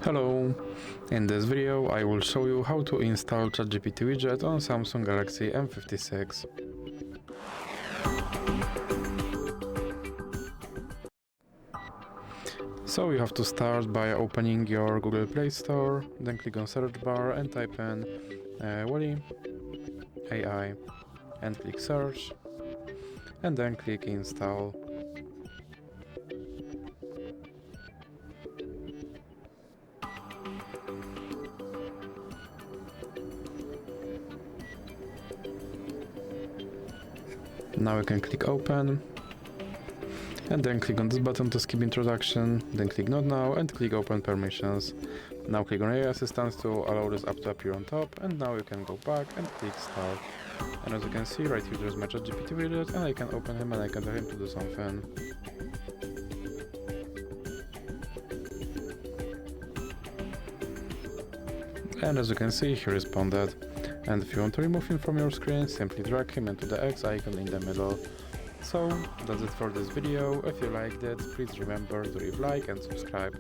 Hello! In this video I will show you how to install ChatGPT Widget on Samsung Galaxy M56. So you have to start by opening your Google Play Store, then click on search bar and type in Wally AI and click search and then click install. Now you can click open and then click on this button to skip introduction, then click not now and click open permissions. Now click on AI assistant to allow this app to appear on top, and now you can go back and click start. And as you can see right here there's my ChatGPT widget and I can open him and I can tell him to do something. And as you can see he responded. And if you want to remove him from your screen, simply drag him into the X icon in the middle. So, that's it for this video. If you liked it, please remember to leave a like and subscribe.